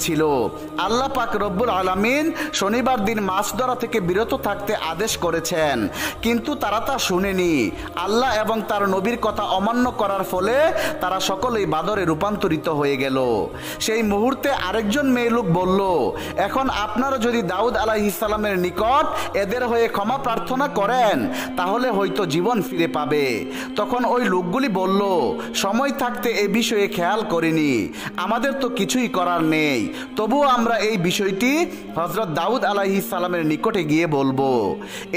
ছিল। আল্লাহ পাক রব্বুল আলামিন শনিবার দিন মাছ ধরা থেকে বিরত থাকতে আদেশ করেছেন, কিন্তু তারা তা শুনেনি। আল্লাহ এবং তার নবীর কথা অমান্য করার ফলে তারা সকলেই বাদরে রূপান্তরিত হয়ে গেল। সেই মুহূর্তে আরেকজন মেয়ে লোক বলল, এখন আপনারা যদি দাউদ আলাইহিস সালামের নিকট এদের হয়ে ক্ষমা প্রার্থনা করেন তাহলে হয়তো জীবন ফিরে পাবে। তখন ওই লোকগুলি বলল, সময় থাকতে এ বিষয়ে খেয়াল করিনি, আমাদের তো কিছুই করার নেই, তবুও আমরা এই বিষয়টি হযরত দাউদ আলাইহিস সালামের নিকটে গিয়ে বলবো।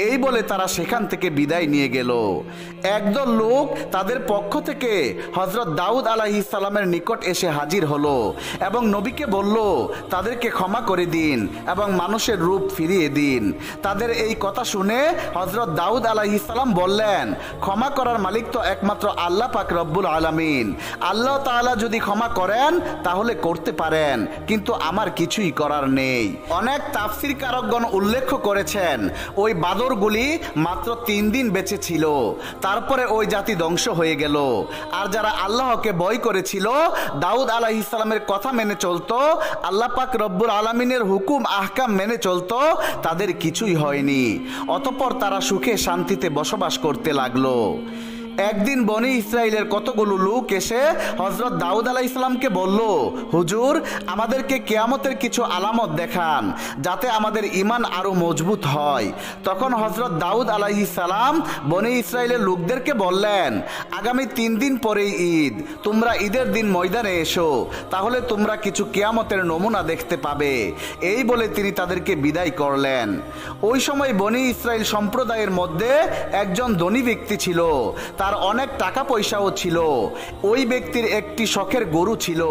এই বলে তারা সেখান থেকে বিদায় নিয়ে গেল। একদল লোক তাদের পক্ষ থেকে হযরত দাউদ আলাইহিস সালামের নিকট এসে হাজির হলো এবং নবীকে বলল, তাদেরকে ক্ষমা করে দিন এবং মানুষের রূপ ফিরিয়ে দিন। তাদের এই কথা শুনে হযরত দাউদ আলাইহিস সালাম বললেন, ক্ষমা করার মালিক তো একমাত্র আল্লাহ পাক রব্বুল আলামিন। আল্লাহ তাআলা যদি ক্ষমা করেন তাহলে করতে পারেন, কিন্তু আমার কিছুই করার নেই। অনেক তাফসীর কারকগণ উল্লেখ করেছেন ওই বাদরগুলি মাত্র 3 দিন বেঁচে ছিল, তারপরে ওই জাতি ধ্বংস হয়ে গেল। আর যারা আল্লাহকে ভয় করেছিল, দাউদ আলাইহিস সালামের কথা মেনে চলতো, আল্লাহ পাক রব্বুল আলামিনের হুকুম আহকাম মেনে চলতো, তাদের কিছুই হয়নি। অতঃপর তারা সুখে শান্তিতে বসবাস করতে লাগলো। একদিন বনি ইসরাইলের কতগুলো লোক এসে হযরত দাউদ আলাইহিস সালামকে বলল, হুজুর, আমাদেরকে কিয়ামতের কিছু আলামত দেখান যাতে আমাদের ঈমান আরো মজবুত হয়। তখন হযরত দাউদ আলাইহিস সালাম বনি ইসরাইলের লোকদেরকে বললেন, আগামী 3 দিন পরেই ঈদ, তোমরা ঈদের দিন ময়দানে এসো, তাহলে তোমরা কিছু কিয়ামতের নমুনা দেখতে পাবে। এই বলে তিনি তাদেরকে বিদায় করলেন। ওই সময় বনি ইসরাইল সম্প্রদায়ের মধ্যে একজন ধনী ব্যক্তি ছিল, তার অনেক টাকা পয়সাও ছিল। ওই ব্যক্তির একটি শখের গরু ছিল।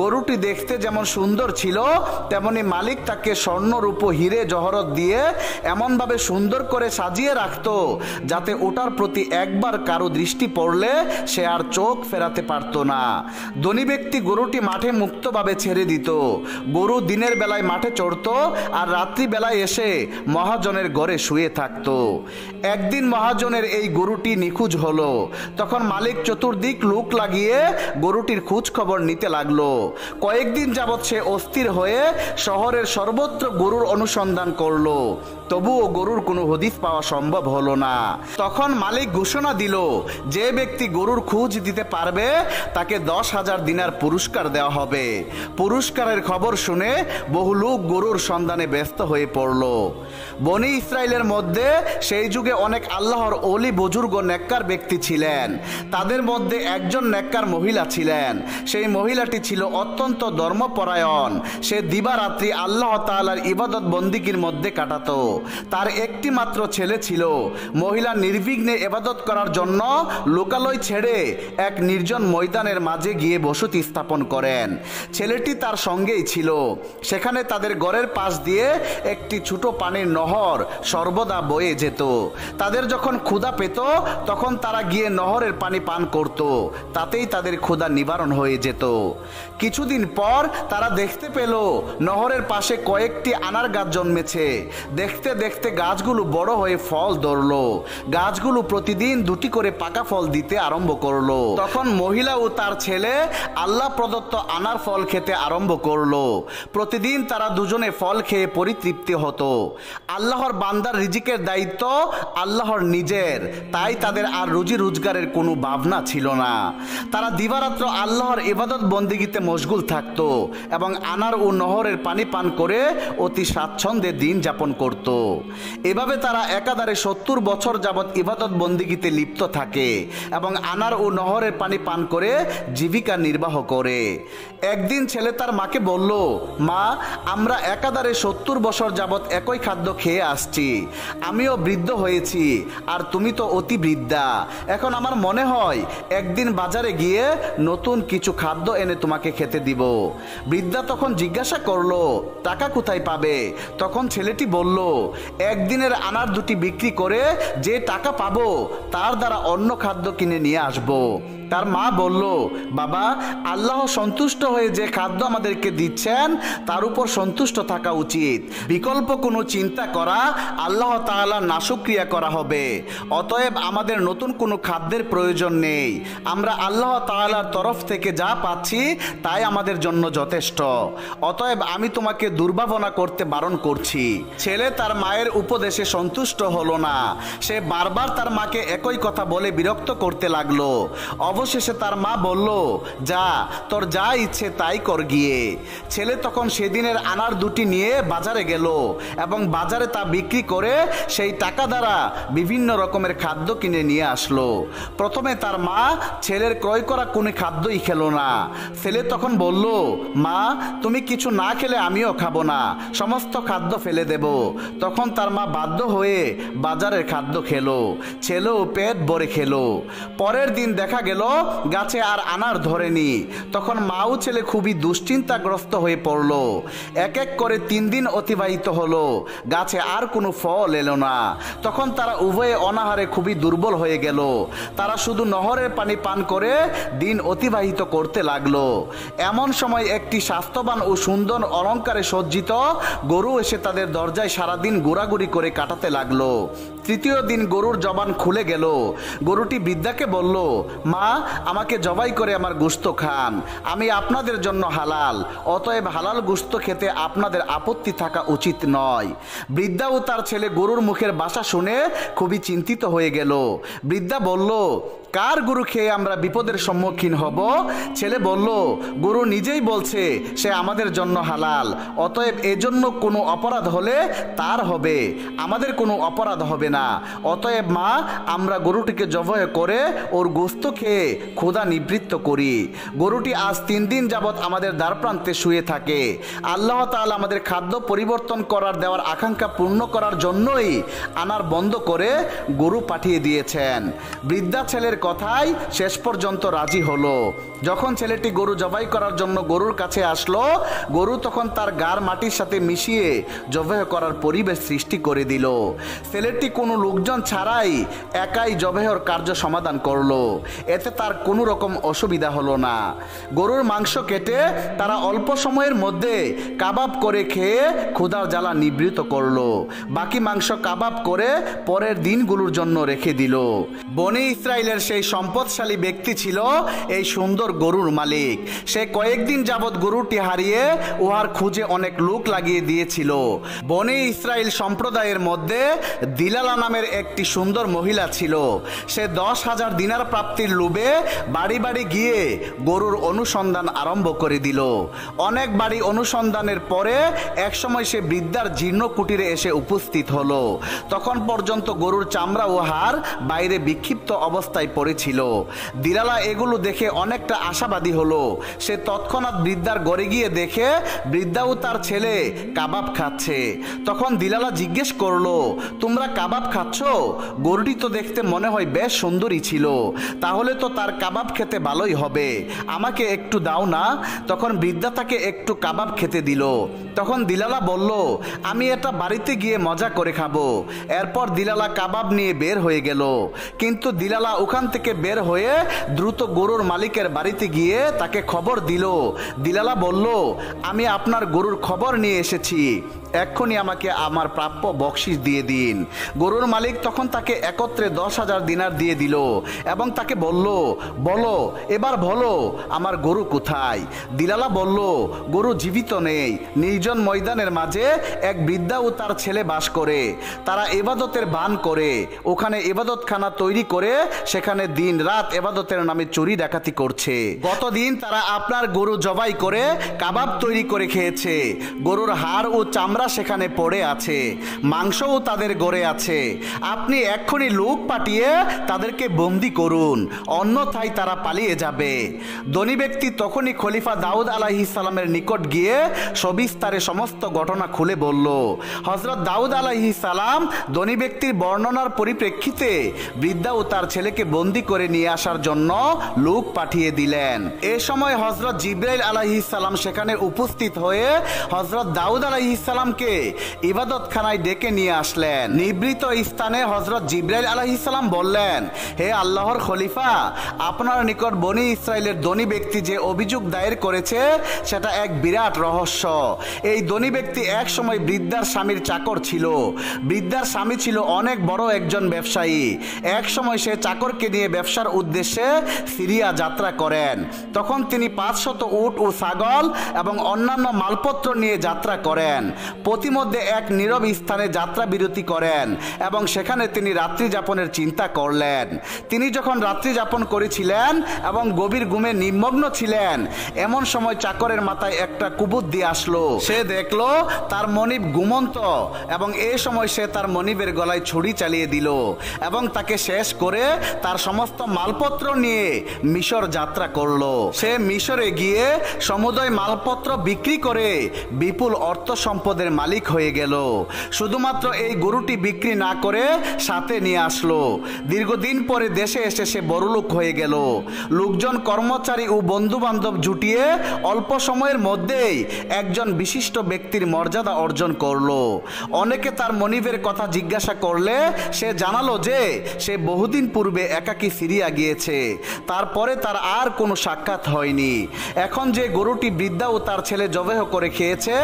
গরুটি দেখতে যেমন সুন্দর ছিল, তেমনি মালিক তাকে স্বর্ণ রূপ হিরে জহরত দিয়ে এমনভাবে সুন্দর করে সাজিয়ে রাখতো যাতে ওটার প্রতি একবার কারো দৃষ্টি পড়লে সে আর চোখ ফেরাতে পারত না। ধনী ব্যক্তি গরুটি মাঠে মুক্তভাবে ছেড়ে দিত। গরু দিনের বেলায় মাঠে চড়তো আর রাত্রি বেলায় এসে মহাজনের ঘরে শুয়ে থাকতো। একদিন মহাজনের এই গরুটি নিখোঁজ হলো। তখন মালিক চতুর্দিক লোক লাগিয়ে গরুটির খোঁজ খবর নিতে লাগলো। কয়েকদিন যাবৎ সে অস্থির হয়ে শহরের সর্বত্র গরুর অনুসন্ধান করলো, তবুও গরুর কোনো হদিস পাওয়া সম্ভব হলো না। তখন মালিক ঘোষণা দিল, যে ব্যক্তি গরুর খোঁজ দিতে পারবে তাকে 10,000 দিনার পুরস্কার দেওয়া হবে। পুরস্কারের খবর শুনে বহু লোক গরুর সন্ধানে ব্যস্ত হয়ে পড়ল। বনি ইসরাইলের মধ্যে সেই যুগে অনেক আল্লাহর ওলি বুজুর্গ নেককার ব্যক্তি ছিলেন। তাদের মধ্যে একজন নেককার মহিলা ছিলেন। সেই মহিলাটি ছিল অত্যন্ত ধর্মপরায়ণ। সে দিবারাত্রি আল্লাহ তাআলার ইবাদত বন্দিগির মধ্যে কাটাতো। তার একটি মাত্র ছেলে ছিল। মহিলা নির্বিঘ্নে ইবাদত করার জন্য লোকালয় ছেড়ে এক নির্জন ময়দানের মাঝে গিয়ে বসতি স্থাপন করেন। ছেলেটি তার সঙ্গেই ছিল। সেখানে তাদের ঘরের পাশ দিয়ে একটি ছোট পানির নহর সর্বদা বয়ে যেত। তাদের যখন ক্ষুধা পেত তখন তারা গিয়ে নহরের পানি পান করত, তাতেই তাদের ক্ষুধা নিবারণ হয়ে যেত। কিছুদিন পর তারা দেখতে পেল নহরের পাশে কয়েকটি আনার গাছ জন্মেছে। দেখতে দেখতে গাছগুলো বড় হয়ে ফল ধরলো। গাছগুলো প্রতিদিন 2টি করে পাকা ফল দিতে আরম্ভ করলো। তখন মহিলা ও তার ছেলে আল্লাহ প্রদত্ত আনার ফল খেতে আরম্ভ করলো। প্রতিদিন তারা দুজনে ফল খেয়ে পরিতৃপ্তি হতো। আল্লাহর বান্দার রিজিকের দায়িত্ব আল্লাহর নিজের, তাই তাদের আর রুজি রোজগারের কোনো ভাবনা ছিল না। তারা দিবারাত্র আল্লাহর ইবাদত বন্দিগিতে মশগুল থাকতো এবং আনার ও নহরের পানি পান করে অতি স্বাচ্ছন্দ্যে দিন যাপন করত। এভাবে তারা একাধারে 70 বছর যাবৎ ইবাদত বন্দিগিতে লিপ্ত থাকে এবং আনার ও নহরের পানি পান করে জীবিকা নির্বাহ করে। একদিন ছেলে তার মাকে বলল, মা, আমরা একাধারে 70 বছর যাবৎ একই খাদ্য খেয়ে আসছি। আমিও বৃদ্ধ হয়েছি আর তুমি তো অতি বৃদ্ধা। এখন আমার মনে হয় একদিন বাজারে গিয়ে নতুন কিছু খাদ্য এনে তোমাকে খেতে দিব। বৃদ্ধা তখন জিজ্ঞাসা করলো, টাকা কোথায় পাবে? তখন ছেলেটি বলল, একদিনের আনার 2টি বিক্রি করে যে টাকা পাবো তার দ্বারা অন্য খাদ্য কিনে নিয়ে আসবো। তার মা বলল, বাবা, আল্লাহ সন্তুষ্ট হয়ে যে খাদ্য আমাদেরকে দিচ্ছেন তার উপর সন্তুষ্ট থাকা উচিত। বিকল্প কোনো চিন্তা করা আল্লাহ তাআলার নাশুকরিয়া করা হবে। অতএব আমাদের নতুন কোনো খাদ্যের প্রয়োজন নেই। আমরা আল্লাহ তাআলার তরফ থেকে যা পাচ্ছি তাই আমাদের জন্য যথেষ্ট। অতএব আমি তোমাকে দুর্ভাবনা করতে বারণ করছি। ছেলে তার মায়ের উপদেশে সন্তুষ্ট হলো না। সে বারবার তার মাকে একই কথা বলে বিরক্ত করতে লাগলো। অবশেষে তার মা বলল, যা, তোর যা ইচ্ছে তাই কর গিয়ে। ছেলে তখন সেদিনের আনার দুটি নিয়ে বাজারে গেল এবং বাজারে তা বিক্রি করে সেই টাকা দ্বারা বিভিন্ন রকমের খাদ্য কিনে নিয়ে আসলো। প্রথমে তার মা ছেলের ক্রয় করা কোনো খাদ্যই খেলো না। ছেলে তখন বলল, মা, তুমি কিছু না খেলে আমিও খাবো না, সমস্ত খাদ্য ফেলে দেব। তখন তার মা বাধ্য হয়ে বাজারের খাদ্য খেলো। ছেলেও পেট ভরে খেলো। পরের দিন দেখা গেল গাছে আর আনার ধরেনি। তখন মা ও ছেলে খুবই দুশ্চিন্তাগ্রস্ত হয়ে পড়ল। এক এক করে 3 দিন অতিবাহিত হলো, গাছে আর কোনো ফল এলো না। তখন তারা উভয়ে অনাহারে খুবই দুর্বল হয়ে গেল। তারা শুধু নহরের পানি পান করে দিন অতিবাহিত করতে লাগলো। এমন সময় একটি স্বাস্থ্যবান ও সুন্দর অলঙ্কারে সজ্জিত গরু এসে তাদের দরজায় সারাদিন ঘোরাঘুরি করে কাটাতে লাগলো। তৃতীয় দিন গরুর জবান খুলে গেল। গরুটি বৃদ্ধাকে বলল, মা, আমাকে জবাই করে আমার গোশত খান, আমি আপনাদের জন্য হালাল। অতএব হালাল গোশত খেতে আপনাদের আপত্তি থাকা উচিত নয়। বৃদ্ধা ও তার ছেলে গরুর মুখের ভাষা শুনে খুবই চিন্তিত হয়ে গেল। বৃদ্ধা বলল, কার গরু খেয়ে আমরা বিপদের সম্মুখীন হব? ছেলে বলল, গরু নিজেই বলছে সে আমাদের জন্য হালাল, অতএব এজন্য কোনো অপরাধ হলে তার হবে, আমাদের কোনো অপরাধ হবে না। অতএব মা, আমরা গরুটিকে জবাই করে ওর গোশত খেয়ে ক্ষুধা নিবৃত্ত করি। গরুটি আজ 3 দিন যাবৎ আমাদের দ্বারপ্রান্তে শুয়ে থাকে। আল্লাহ তাআলা আমাদের খাদ্য পরিবর্তন করার দেওয়ার আকাঙ্ক্ষা পূর্ণ করার জন্যই আনার বন্ধ করে গরু পাঠিয়ে দিয়েছেন। বৃদ্ধা ছেলের কথায় শেষ পর্যন্ত রাজি হলো। যখন ছেলেটি গরু জবাই করার জন্য গরুর কাছে আসলো, গরু তখন তার গার মাটির সাথে মিশিয়ে জবাই করার পরিবেশ সৃষ্টি করে দিল। ছেলেটি কোনো লোকজন ছাড়াই একাই জবাইয়ের কার্য সমাধান করলো। এতে তার কোনো রকম অসুবিধা হলো না। গরুর মাংস কেটে তারা অল্প সময়ের মধ্যে কাবাব করে খেয়ে ক্ষুধার জ্বালা নিবৃত করলো। বাকি মাংস কাবাব করে পরের দিনগুলোর জন্য রেখে দিল। বনি ইসরায়েলের সেই সম্পদশালী ব্যক্তি ছিল এই সুন্দর গরুর মালিক। সে কয়েকদিন যাবৎ গরুটি হারিয়ে উহার খুঁজে অনেক লোক লাগিয়ে দিয়েছিল। বনি ইসরায়েল সম্প্রদায়ের মধ্যে দিলালা নামের একটি সুন্দর মহিলা ছিল। সে 10,000 দিনার প্রাপ্তির লোভে বাড়ি বাড়ি গিয়ে গরুর অনুসন্ধান আরম্ভ করে দিল। অনেক বাড়ি অনুসন্ধানের পরে একসময় সে বৃদ্ধার জীর্ণ কুটিরে এসে উপস্থিত হলো। তখন পর্যন্ত গরুর চামড়া ও হাড় বাইরে বিক্ষিপ্ত অবস্থায় পড়েছিল। দিলালা এগুলো দেখে অনেকটা আশাবাদী হলো। সে তৎক্ষণাৎ বৃদ্ধার ঘরে গিয়ে দেখে বৃদ্ধা ও তার ছেলে কাবাব খাচ্ছে। তখন দিলালা জিজ্ঞেস করলো, তোমরা কাবাব খাচ্ছ? গরুটি তো দেখতে মনে হয় বেশ সুন্দরী ছিল, তাহলে তো তার কাবাব খেতে ভালোই হবে, আমাকে একটু দাও না। তখন বৃদ্ধা তাকে একটু কাবাব খেতে দিল। তখন দিলালা বলল, আমি এটা বাড়িতে গিয়ে মজা করে খাবো। এরপর দিলালা কাবাব নিয়ে বের হয়ে গেল। কিন্তু দিলালা ওখান থেকে বের হয়ে দ্রুত গরুর মালিকের বাড়িতে গিয়ে তাকে খবর দিল। দিলালা বলল, আমি আপনার গরুর খবর নিয়ে এসেছি, এক্ষুনি আমাকে আমার প্রাপ্য বকশিশ দিয়ে দিন। গরুর মালিক তখন তাকে একত্রে 10,000 দিনার দিয়ে দিল এবং তাকে বলল, বলো, এবার বলো আমার গরু কোথায়? দিলালা বলল, গরু জীবিত নেই, নির্জন ময়দানের মাঝে এক বৃদ্ধা ও তার ছেলে বাস করে। তারা ইবাদতের বান করে, ওখানে ইবাদতখানা তৈরি করে সেখানে দিন রাত ইবাদতের নামে চুরি ডাকাতি করছে। গতদিন তারা আপনার গরু জবাই করে কাবাব তৈরি করে খেয়েছে। গরুর হাড় ও চামড়া সেখানে পড়ে আছে, মাংসও তাদের গড়ে আছে। আপনি এক্ষুনি লোক পাঠিয়ে তাদেরকে বন্দি করুন, অন্যথায় তারা পালিয়ে যাবে। ধনী ব্যক্তি তখনই খলিফা দাউদ আলাইহিস সালামের নিকট গিয়ে সবিস্তারে সমস্ত ঘটনা খুলে বলল। হযরত দাউদ আলাইহিস সালাম ধনী ব্যক্তির বর্ণনার পরিপ্রেক্ষিতে বৃদ্ধা ও তার ছেলেকে বন্দি করে নিয়ে আসার জন্য লোক পাঠিয়ে দিলেন। এ সময় হযরত জিবরাইল আলাইহিস সালাম সেখানে উপস্থিত হয়ে হযরত দাউদ আলাইহিস সালাম সালামকে ইবাদতখানায় ডেকে নিয়ে আসলেন। নিবৃত স্থানে হযরত জিবরাইল আলাইহিস সালাম বললেন, হে আল্লাহর খলিফা, আপনার নিকট বনি ইসরাইলের ধনী ব্যক্তি যে অভিযোগ দায়ের করেছে সেটা এক বিরাট রহস্য। এই ধনী ব্যক্তি এক সময় বৃদ্ধার স্বামীর চাকর ছিল। বৃদ্ধার স্বামী ছিল অনেক বড় একজন ব্যবসায়ী। এক সময় সে চাকরকে নিয়ে ব্যবসার উদ্দেশ্যে সিরিয়া যাত্রা করেন। তখন তিনি 500 উট ও ছাগল এবং অন্যান্য মালপত্র নিয়ে যাত্রা করেন। প্রতিমধ্যে এক নীরব স্থানে যাত্রা বিরতি করেন এবং সেখানে তিনি রাত্রি যাপনের চিন্তা করলেন। তিনি যখন রাত্রি যাপন করেছিলেন এবং গভীর ঘুমে নিমগ্ন ছিলেন, এমন সময় চাকরের মাথায় একটা কুবুদ্ধি আসলো। সে দেখলো তার মনিব ঘুমন্ত এবং এই সময় সে তার মনিবের গলায় ছুরি চালিয়ে দিল এবং তাকে শেষ করে তার সমস্ত মালপত্র নিয়ে মিশর যাত্রা করলো। সে মিশরে গিয়ে সমুদয় মালপত্র বিক্রি করে বিপুল অর্থ সম্পদের মালিক হয়ে গেল। শুধুমাত্র এই গরুটি বিক্রি না করে সাথে নিয়ে আসলো। দীর্ঘদিন পরে দেশে এসে সে বড়লোক হয়ে গেল। লোকজন, কর্মচারী ও বন্ধু বান্ধব জুটিয়ে অল্প সময়ের মধ্যেই একজন বিশিষ্ট ব্যক্তির মর্যাদা অর্জন করলো। অনেকে তার মনিবের কথা জিজ্ঞাসা করলে সে জানালো যে সে বহুদিন পূর্বে একাকী সিরিয়া গিয়েছে, তারপরে তার আর কোনো সাক্ষাৎ হয়নি। এখন যে গরুটি বৃদ্ধা ও তার ছেলে জবেহ করে খেয়েছে,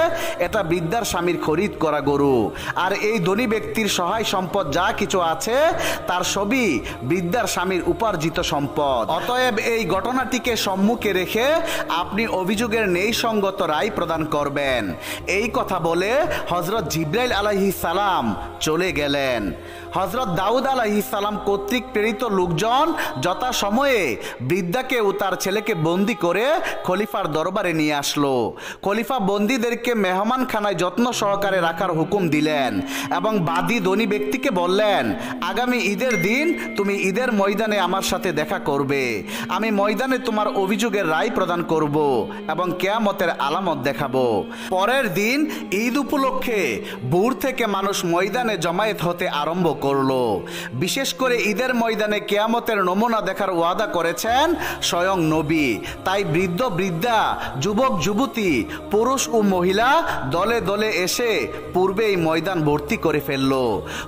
এটা বৃদ্ধার স্বামীর খরিদ করা গরু। আর এই ধনী ব্যক্তির সহায় সম্পদ যা কিছু আছে তার সবই বৃদ্ধার স্বামীর উপার্জিত সম্পদ। অতএব এই ঘটনাটিকে সম্মুখে রেখে আপনি অভিযোগের ন্যায়সঙ্গত রায় প্রদান করবেন। এই কথা বলে হযরত জিবরাইল আলাইহিস সালাম চলে গেলেন। হযরত দাউদ আলাইহিস সালাম কর্তৃক প্রেরিত লোকজন যথাসময়ে বৃদ্ধাকে ও তার ছেলেকে বন্দি করে খলিফার দরবারে নিয়ে আসলো। খলিফা বন্দীদেরকে মেহমানখানায় যত্ন সহকারে রাখার হুকুম দিলেন এবং বাদী ধনী ব্যক্তিকে বললেন, আগামী ঈদের দিন তুমি ঈদের ময়দানে আমার সাথে দেখা করবে। আমি ময়দানে তোমার অভিযোগের রায় প্রদান করব এবং কিয়ামতের আলামত দেখাবো। পরের দিন ঈদ উপলক্ষে ভোর থেকে মানুষ ময়দানে জমায়েত হতে আরম্ভ করলো। বিশেষ করে ঈদের ময়দানে কিয়ামতের নমুনা দেখার ওয়াদা করেছেন স্বয়ং নবী। তাই বৃদ্ধ বৃদ্ধা, যুবক যুবতী, পুরুষ ও মহিলা দলে দলে এসে পূর্বেই ময়দান ভর্তি করে ফেললো।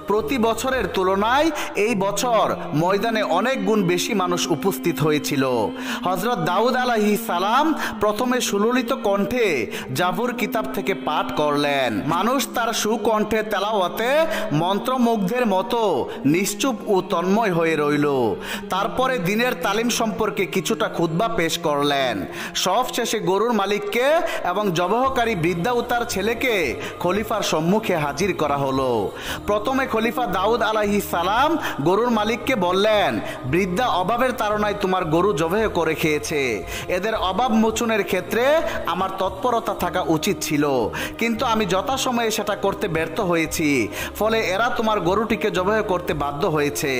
প্রতি বছরের তুলনায় এই বছর ময়দানে অনেক গুণ বেশি মানুষ উপস্থিত হয়েছিল। হযরত দাউদ আলাইহিস সালাম প্রথমে সুললিত কণ্ঠে জাবুর কিতাব থেকে পাঠ করলেন। মানুষ তার সুকণ্ঠে তেলাওয়াতে মন্ত্রমুগ্ধের মতো নিশ্চুপ ও তন্ময় হয়ে রইল। তারপরে দিনের তালিম সম্পর্কে কিছুটা খুতবা পেশ করলেন। সব শেষে গরুর মালিককে এবং জবহকারী বৃদ্ধা ও তার ছেলেকে খলিফার সম্মুখে হাজির করা হলো। প্রথমে খলিফা দাউদ আলাইহিস সালাম গরুর মালিককে বললেন, বৃদ্ধা অভাবের তাড়নায় তোমার গরু জবেহ করে খেয়েছে। এদের অভাব মোচনের ক্ষেত্রে আমার তৎপরতা থাকা উচিত ছিল, কিন্তু আমি যথাসময়ে সেটা করতে ব্যর্থ হয়েছি, ফলে এরা তোমার গরুটিকে জবেহ করতে বাধ্য হয়েছে।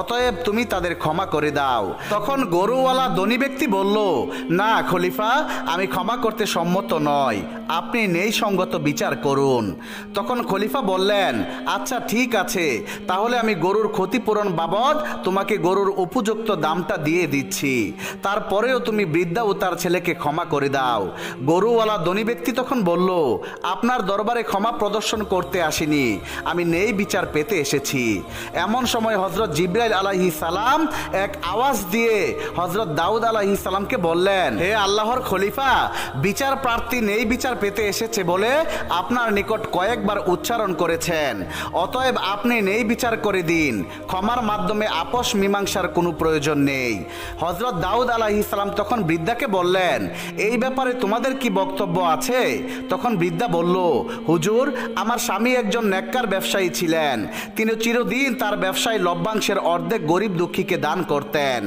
অতএব তুমি তাদের ক্ষমা করে দাও। তখন গরুওয়ালা ধনী ব্যক্তি বলল, না খলিফা, আমি ক্ষমা করতে সম্মত নয়, আপনি ন্যায়সঙ্গত বিচার করুন। তখন খলিফা বললেন, আচ্ছা ঠিক আছে, তাহলে আমি গরুর ক্ষতিপূরণ বাবদ তোমাকে গরুর উপযুক্ত দামটা দিয়ে দিচ্ছি, তারপরেও তুমি বৃদ্ধা ও তার ছেলেকে ক্ষমা করে দাও। গরুওয়ালা ধনী ব্যক্তি তখন বলল, আপনার দরবারে ক্ষমা প্রদর্শন করতে আসিনি, আমি ন্যায় বিচার পেতে এসেছি। এমন সময় হযরত জিবরাইল আলাইহিস সালাম এক আওয়াজ দিয়ে হযরত দাউদ আলাইহিস সালামকে বললেন, হে আল্লাহর খলিফা, বিচার প্রার্থী ন্যায় বিচার পেতে এসেছে বলে আপনার নিকট কয়েকবার উচ্চারণ করেছেন, অতএব আপনি ন্যায় বিচার করে দিন। ক্ষমার মাধ্যমে আপোষ মীমাংসার কোনো প্রয়োজন নেই। হযরত দাউদ আলাইহিস সালাম তখন বৃদ্ধাকে বললেন, এই ব্যাপারে তোমাদের কি বক্তব্য আছে? তখন বৃদ্ধা বলল, হুজুর, আমার স্বামী একজন নেককার ব্যবসায়ী ছিলেন। তিনি চিরদিন তার ব্যবসায় লভ্যাংশের অর্ধেক গরিব দুঃখীকে দান করতেন।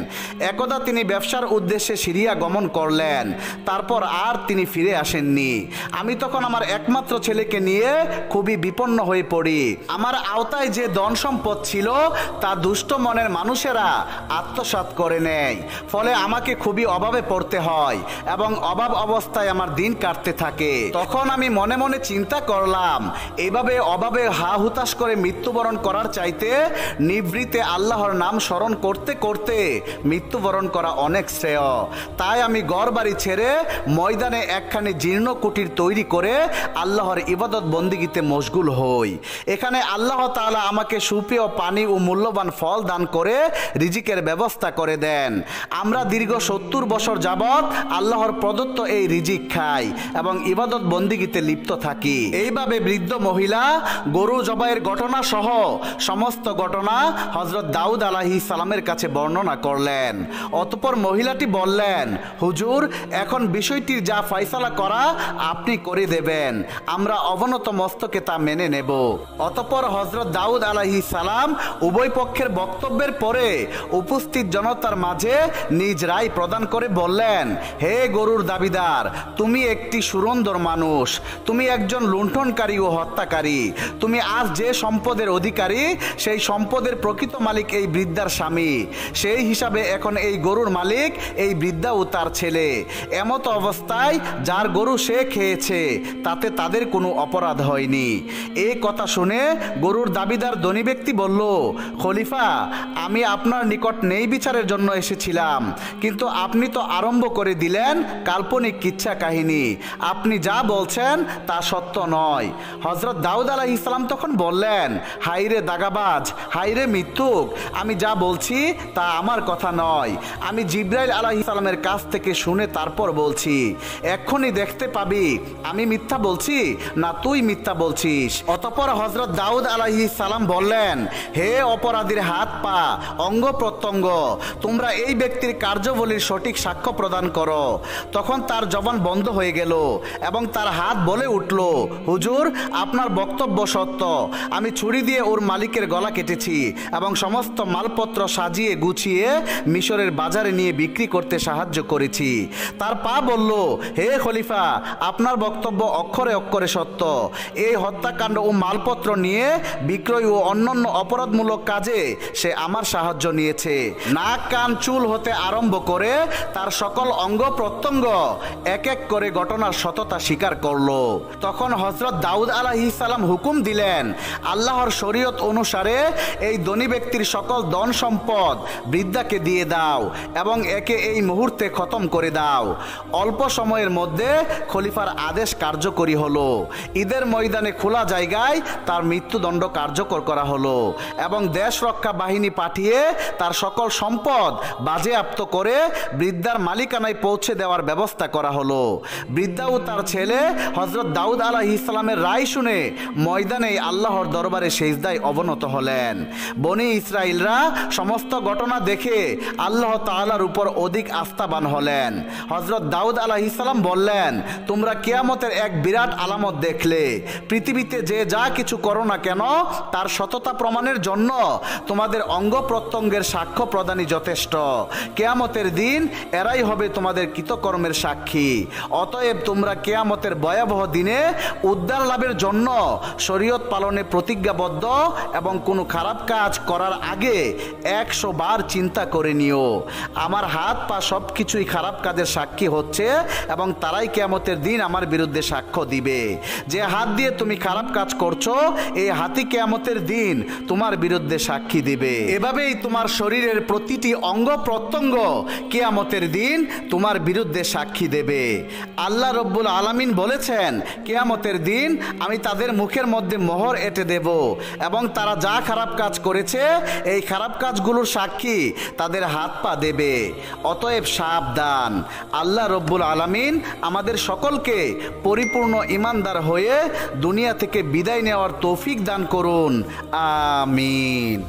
একদা তিনি ব্যবসার উদ্দেশ্যে সিরিয়া গমন করলেন, তারপর আর তিনি ফিরে আসেননি। আমি তখন আমার একমাত্র ছেলেকে নিয়ে খুবই বিপন্ন হয়ে পড়ি। আমার আওতায় যে ধন সম্পদ ছিল তা দুষ্ট মনের মানুষেরা আত্মসাৎ করে নেয়, ফলে আমাকে খুবই অভাবে পড়তে হয় এবং অভাব অবস্থায় আমার দিন কাটতে থাকে। তখন আমি মনে মনে চিন্তা করলাম, এভাবে অভাবে হা হুতাশ করে মৃত্যুবরণ করার করার চাইতে নিভৃতে আল্লাহর নাম স্মরণ করতে করতে মৃত্যুবরণ করা অনেক শ্রেয়। তাই আমি ঘরবাড়ি ছেড়ে ময়দানে একখানি জীর্ণ কুটির তৈরি করে আল্লাহর ইবাদত বন্দিগিতে মশগুল হই। এখানে আল্লাহ তাআলা আমাকে সুপেয় পানি ও মূল্যবান ফল দান করে রিজিকের ব্যবস্থা করে দেন। আমরা দীর্ঘ 70 বছর যাবৎ আল্লাহর প্রদত্ত এই রিজিক খাই এবং ইবাদত বন্দিগিতে লিপ্ত থাকি। এইভাবে বৃদ্ধ মহিলা গরু জবাইয়ের ঘটনা সহ সমস্ত ঘটনা হযরত দাউদ আলাইহিস সালামের কাছে বর্ণনা করলেন। অতঃপর মহিলাটি বললেন, হুজুর, এখন বিষয়টির যা ফয়সালা করা আপনি করে দেবেন, আমরা অবনত মস্তকে তা মেনে নেব। অতঃপর হযরত দাউদ আলাইহিস সালাম উভয় পক্ষের বক্তব্যের পরে উপস্থিত জনতার মাঝে নিজ রায় প্রদান করে বললেন, হে গরুর দাবিদার, তুমি একটি সুরন্দর মানুষ, তুমি একজন লুণ্ঠনকারী ও হত্যাকারী। তুমি আজ যে সম্পদের অধিকারী সেই সম্পদের প্রকৃত মালিক এই বৃদ্ধার স্বামী। সেই হিসাবে এখন এই গরুর মালিক এই বৃদ্ধা ও তার ছেলে। এমত অবস্থায় যার গরু সে খেয়েছে তাতে তাদের কোনো অপরাধ হয়নি। এই কথা শুনে গরুর দাবিদার ধনী ব্যক্তি বলল, খলিফা, আমি আপনার নিকট ন্যায় বিচারের জন্য এসেছিলাম, কিন্তু আপনি তো আরম্ভ করে দিলেন কাল্পনিক কিচ্ছা কাহিনী। আপনি যা বলছেন তা সত্য নয়। হযরত দাউদ আলাইহিস সালাম তখন বললেন, হাইরে দাগাবাজ, হাইরে মিথ্যুক, আমি যা বলছি তা আমার কথা নয়, আমি জিবরাইল আলাইহিস সালামের কাছ থেকে শুনে তারপর বলছি। এক্ষুনি দেখতে পাবি আমি মিথ্যা বলছি না তুই মিথ্যা বলছিস। অতঃপর হযরত দাউদ আলাইহিস সালাম বললেন, হে অপরাধীর হাত পা অঙ্গ প্রত্যঙ্গ, তোমরা এই ব্যক্তির কার্যাবলীর সঠিক সাক্ষ্য প্রদান করো। তখন তার জবান বন্ধ হয়ে গেল এবং তার হাত বলে উঠল, হুজুর, আপনার বক্তব্য সত্য। আমি ছুরি দিয়ে ওর মালিকের গলা কেটেছি এবং সমস্ত মালপত্র সাজিয়ে গুছিয়ে মিশরের বাজারে নিয়ে বিক্রি করতে সাহায্য করেছি। তার পা বলল, হে খলিফা, আপনার বক্তব্য অক্ষরে অক্ষরে সত্য। এই হত্যাকাণ্ড ও মালপত্র নিয়ে বিক্রয় ও অন্যান্য অপরাধমূলক কাজে সে আমার সাহায্য নিয়েছে। নাক কান চুল হতে আরম্ভ করে তার সকল অঙ্গ প্রত্যঙ্গ এক এক করে ঘটনার সততা স্বীকার করলো। তখন হযরত দাউদ আলাইহিস সালাম হুকুম দিলেন, আল্লাহর শরীয়ত অনুসারে এই ধনী ব্যক্তির সকল ধন সম্পদ বৃদ্ধাকে দিয়ে দাও এবং একে এই মুহূর্তে খতম করে দাও। অল্প সময়ের মধ্যে খলিফার আদেশ কার্যকরী হলো। ঈদের ময়দানে খোলা জায়গায় তার মৃত্যুদণ্ড কার্যকর করা হলো এবং দেশ রক্ষা বাহিনী পাঠিয়ে তার সকল সম্পদ বাজেয়াপ্ত করে বৃদ্ধার মালিকানায় পৌঁছে দেওয়ার ব্যবস্থা করা হলো। বৃদ্ধা ও তার ছেলে হযরত দাউদ আলাইহিস সালামের রায় শুনে ময়দানে আল্লাহর দরবারে সেজদায় অবনত হলেন। বনি ইসরাইলরা সমস্ত ঘটনা দেখে আল্লাহ তাআলার উপর অধিক আস্থাবান হলেন। হযরত দাউদ আলাইহিস সালাম বললেন, তোমরা কিয়ামতের এক বিরাট আলামত দেখলে। পৃথিবীতে যে যা কিছু করো না কেন তার সততা প্রমাণের জন্য তোমাদের অঙ্গ প্রত্যঙ্গের সাক্ষ্য প্রদানই যথেষ্ট। কিয়ামতের দিন এরাই হবে তোমাদের কৃতকর্মের সাক্ষী। অতএব তোমরা কিয়ামতের ভয়াবহ দিনে উদ্ধার লাভের জন্য শরীয়ত পালনে প্রতিজ্ঞাবদ্ধ এবং কোনো খারাপ কাজ করার আগে 100 বার চিন্তা করে নিও। আমার হাত পা সব কিছুই খারাপ কাজের সাক্ষী হচ্ছে এবং তারাই কিয়ামতের দিন আমার বিরুদ্ধে সাক্ষ্য দিবে। যে হাত দিয়ে তুমি খারাপ কাজ করছো এই হাতই কিয়ামতের দিন তোমার বিরুদ্ধে সাক্ষী দিবে। এভাবেই তোমার শরীরের প্রতিটি অঙ্গ প্রত্যঙ্গ কিয়ামতের দিন তোমার বিরুদ্ধে সাক্ষী দেবে। আল্লাহ রব্বুল আলামিন বলেছেন, কিয়ামতের দিন আমি তাদের মুখের মধ্যে মোহর এঁটে দেব এবং তারা যা খারাপ কাজ করেছে এই খারাপ কাজগুলোর সাক্ষী তাদের হাত পা দেবে। অতএব সাবধান। আল্লাহ রব্বুল আলামিন আমাদের সকলকে পরিপূর্ণ ঈমানদার হয়ে দুনিয়া থেকে বিদায় নেওয়ার তৌফিক দান করুন। আমিন।